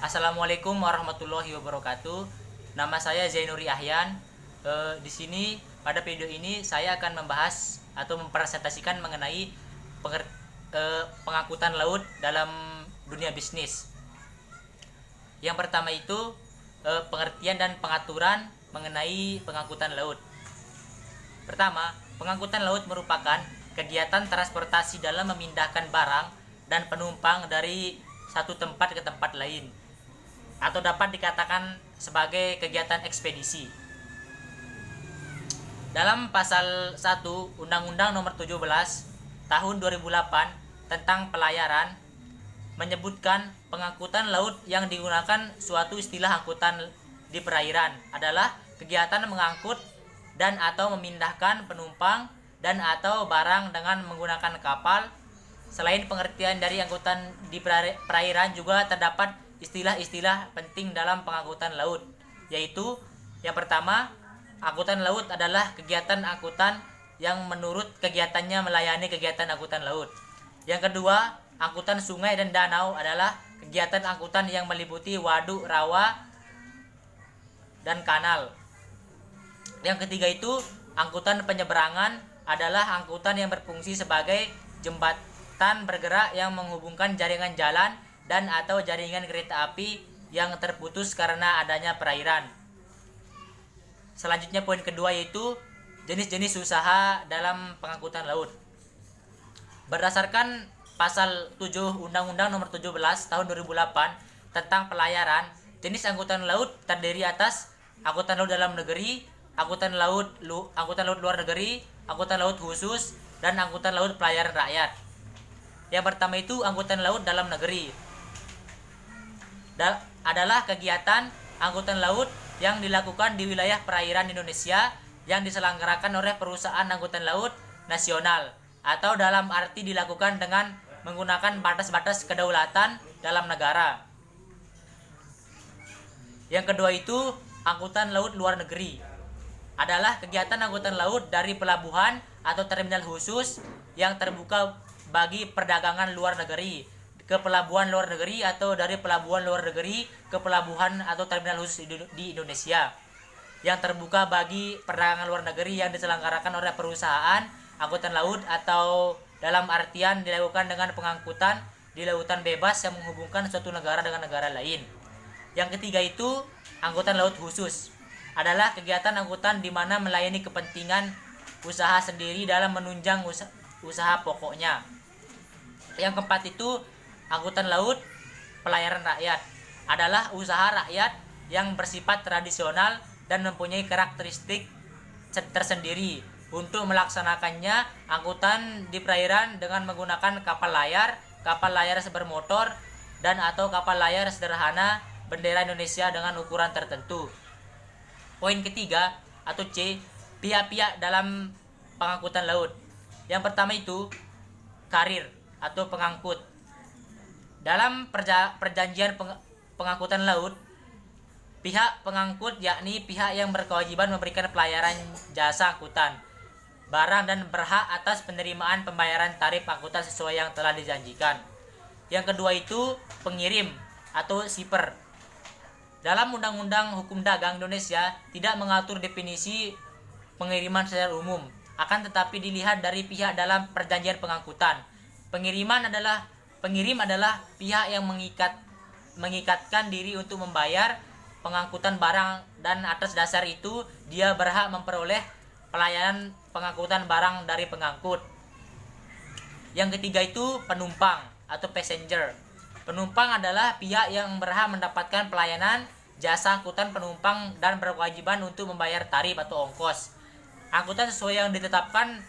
Assalamualaikum warahmatullahi wabarakatuh. Nama saya Zainuri Ahyan. Di sini pada video ini saya akan membahas atau mempresentasikan mengenai pengangkutan laut dalam dunia bisnis. Yang pertama itu pengertian dan pengaturan mengenai pengangkutan laut. Pertama, pengangkutan laut merupakan kegiatan transportasi dalam memindahkan barang dan penumpang dari satu tempat ke tempat lain, atau dapat dikatakan sebagai kegiatan ekspedisi. Dalam pasal 1 Undang-Undang Nomor 17 Tahun 2008 tentang pelayaran menyebutkan pengangkutan laut yang digunakan suatu istilah angkutan di perairan adalah kegiatan mengangkut dan atau memindahkan penumpang dan atau barang dengan menggunakan kapal. Selain pengertian dari angkutan di perairan juga terdapat istilah-istilah penting dalam pengangkutan laut, yaitu yang pertama, angkutan laut adalah kegiatan angkutan yang menurut kegiatannya melayani kegiatan angkutan laut. Yang kedua, angkutan sungai dan danau adalah kegiatan angkutan yang meliputi waduk, rawa, dan kanal. Yang ketiga itu, angkutan penyeberangan adalah angkutan yang berfungsi sebagai jembatan bergerak yang menghubungkan jaringan jalan dan atau jaringan kereta api yang terputus karena adanya perairan. Selanjutnya poin kedua yaitu jenis-jenis usaha dalam pengangkutan laut. Berdasarkan pasal 7 Undang-Undang Nomor 17 Tahun 2008 tentang pelayaran, jenis angkutan laut terdiri atas angkutan laut dalam negeri, angkutan laut luar negeri, angkutan laut khusus, dan angkutan laut pelayaran rakyat. Yang pertama itu angkutan laut dalam negeri. Adalah kegiatan angkutan laut yang dilakukan di wilayah perairan Indonesia yang diselenggarakan oleh perusahaan angkutan laut nasional, atau dalam arti dilakukan dengan menggunakan batas-batas kedaulatan dalam negara. Yang kedua itu angkutan laut luar negeri. Adalah kegiatan angkutan laut dari pelabuhan atau terminal khusus yang terbuka bagi perdagangan luar negeri ke pelabuhan luar negeri, atau dari pelabuhan luar negeri ke pelabuhan atau terminal khusus di Indonesia yang terbuka bagi perdagangan luar negeri yang diselenggarakan oleh perusahaan angkutan laut, atau dalam artian dilakukan dengan pengangkutan di lautan bebas yang menghubungkan suatu negara dengan negara lain. Yang ketiga itu angkutan laut khusus. Adalah kegiatan angkutan di mana melayani kepentingan usaha sendiri dalam menunjang usaha pokoknya. Yang keempat itu angkutan laut pelayaran rakyat. Adalah usaha rakyat yang bersifat tradisional dan mempunyai karakteristik tersendiri. Untuk melaksanakannya, angkutan di perairan dengan menggunakan kapal layar bermotor, dan atau kapal layar sederhana bendera Indonesia dengan ukuran tertentu. Poin ketiga atau C, pihak-pihak dalam pengangkutan laut. Yang pertama itu karir atau pengangkut. Dalam perjanjian pengangkutan laut, pihak pengangkut yakni pihak yang berkewajiban memberikan pelayaran jasa angkutan barang dan berhak atas penerimaan pembayaran tarif angkutan sesuai yang telah dijanjikan. Yang kedua itu pengirim atau shipper. Dalam Undang-Undang Hukum Dagang Indonesia tidak mengatur definisi pengiriman secara umum, akan tetapi dilihat dari pihak dalam perjanjian pengangkutan. Pengirim adalah pihak yang mengikatkan diri untuk membayar pengangkutan barang, dan atas dasar itu dia berhak memperoleh pelayanan pengangkutan barang dari pengangkut. Yang ketiga itu penumpang atau passenger. Penumpang adalah pihak yang berhak mendapatkan pelayanan jasa angkutan penumpang dan berkewajiban untuk membayar tarif atau ongkos angkutan sesuai yang ditetapkan.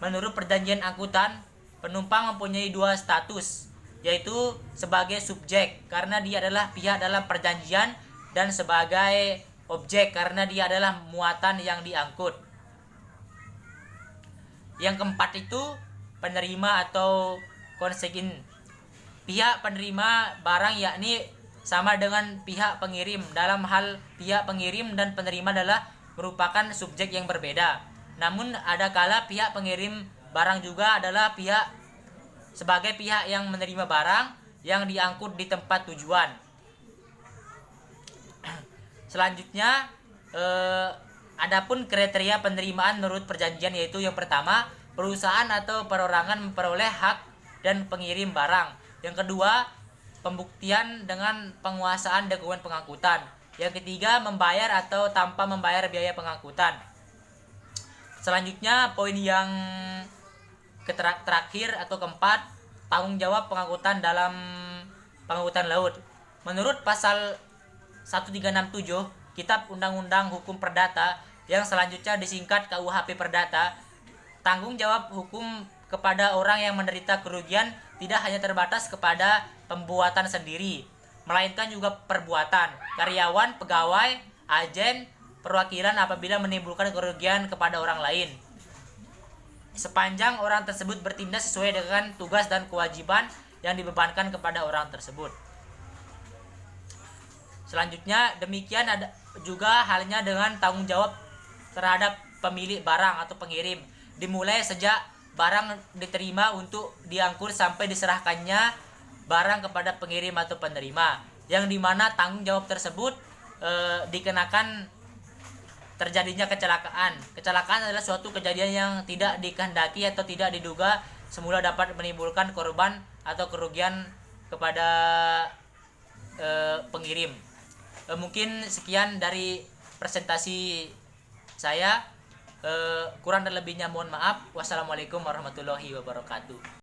Menurut perjanjian angkutan, penumpang mempunyai dua status, yaitu sebagai subjek karena dia adalah pihak dalam perjanjian, dan sebagai objek karena dia adalah muatan yang diangkut. Yang keempat itu penerima atau konsign. Pihak penerima barang yakni sama dengan pihak pengirim. Dalam hal pihak pengirim dan penerima adalah merupakan subjek yang berbeda. Namun ada kala pihak pengirim barang juga adalah sebagai pihak yang menerima barang yang diangkut di tempat tujuan. Selanjutnya adapun kriteria penerimaan menurut perjanjian, yaitu yang pertama, perusahaan atau perorangan memperoleh hak dan pengirim barang. Yang kedua, pembuktian dengan penguasaan dokumen pengangkutan. Yang ketiga, membayar atau tanpa membayar biaya pengangkutan. Selanjutnya poin yang terakhir atau keempat, tanggung jawab pengangkutan dalam pengangkutan laut. Menurut pasal 1367 Kitab Undang-Undang Hukum Perdata yang selanjutnya disingkat KUHP Perdata, tanggung jawab hukum kepada orang yang menderita kerugian tidak hanya terbatas kepada pembuatan sendiri, melainkan juga perbuatan karyawan, pegawai, agen, perwakilan apabila menimbulkan kerugian kepada orang lain, sepanjang orang tersebut bertindak sesuai dengan tugas dan kewajiban yang dibebankan kepada orang tersebut. Selanjutnya, demikian ada juga halnya dengan tanggung jawab terhadap pemilik barang atau pengirim, dimulai sejak barang diterima untuk diangkut sampai diserahkannya barang kepada pengirim atau penerima, yang dimana tanggung jawab tersebut dikenakan terjadinya kecelakaan. Kecelakaan adalah suatu kejadian yang tidak dikehendaki atau tidak diduga semula dapat menimbulkan korban atau kerugian kepada pengirim. Mungkin sekian dari presentasi saya. Kurang dan lebihnya mohon maaf. Wassalamualaikum warahmatullahi wabarakatuh.